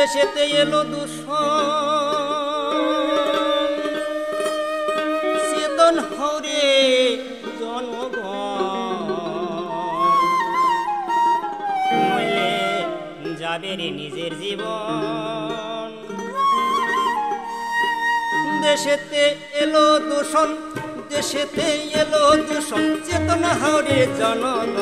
দেশেতে এলো দূষণ চেতন হরে জনগণ নইলে যাবে রে নিজের জীবন। দেশেতে এলো দূষণ দেশেতে এলো দূষণ চেতন হরে জনগণ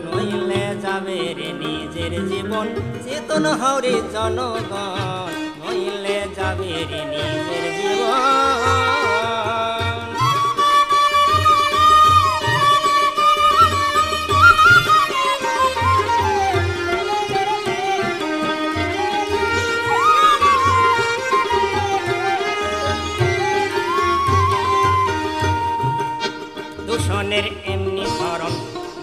নইলে যাবে রে নিজের জীবন। চেতন হরে জনগণ নইলে যাবে রে নিজের জীবন। দূষণের এমনি ধরন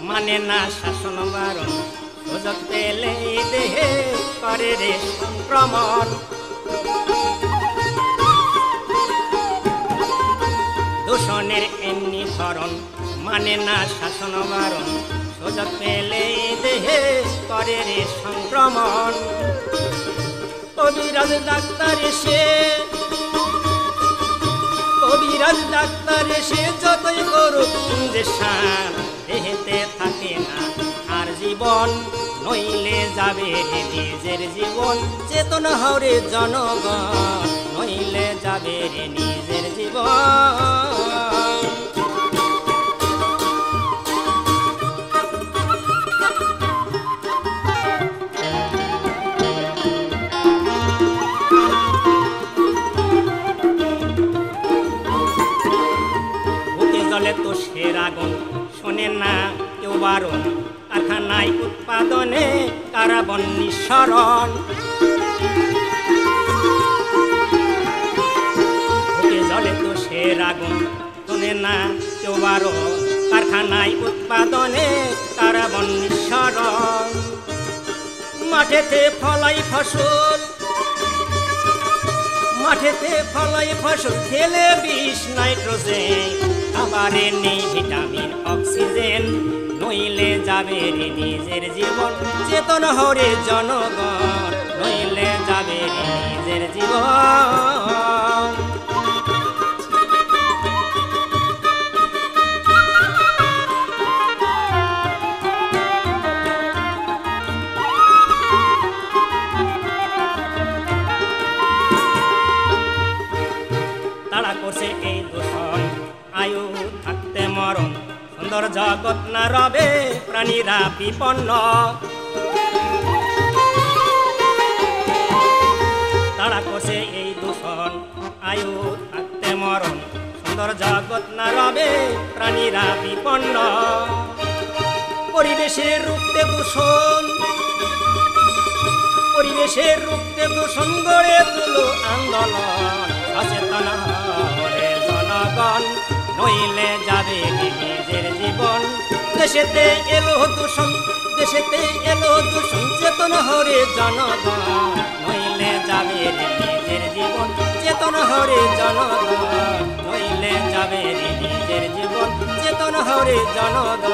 মানে না শাসন বারণ সুযোগ পেলে দেহে করে রে সংক্রমণ। দূষণের এমনি ধরন মানে না শাসন বারণ সুযোগ পেলে দেহে করে রে সংক্রমণ। কবিরাজ ডাক্তার এসে কবিরাজ ডাক্তার এসে যতই করুক ইঞ্জেকশন দেহেতে থাকে না আর জীবন নইলে যাবে রে নিজের জীবন। চেতন হরে জনগণ নইলে যাবে রে নিজের জীবন। জলে তো সের আগুন শোনে না কেউ বারণ কারখানায় উৎপাদনে কার্বন নিঃসরণ। জলে তো সের আগুন শোনে না কেউ বারণ কারখানায় উৎপাদনে কার্বন নিঃসরণ। মাঠেতে ফলাই ফসল মাঠেতে ফলাই ফসল খেলে বিষ নাইট্রোজেন খাবারে নেই ভিটামিন অক্সিজেন নইলে যাবে রে নিজের জীবন। চেতন হরে জনগণ নইলে যাবে রে নিজের জীবন। তারা করছে এই দূষণ আয়ু থাকতে মরণ সুন্দর জগৎ না রবে প্রাণীরা বিপন্ন। তারা করছে এই দূষণ আয়ু থাকতে মরণ সুন্দর জগৎ না রবে প্রাণীরা বিপন্ন। পরিবেশের রুখতে দূষণ পরিবেশের রুখতে দূষণ গড়ে তুলো আন্দোলন। সচেতন হরে জনগণ নইলে যাবে নিজের জীবন। দেশেতে এলো দূষণ দেশেতে এলো দূষণ চেতন হরে জনগণ নইলে যাবে নিজের জীবন। চেতন হরে জনগণ নইলে যাবে নিজের জীবন। চেতন হরে জনগণ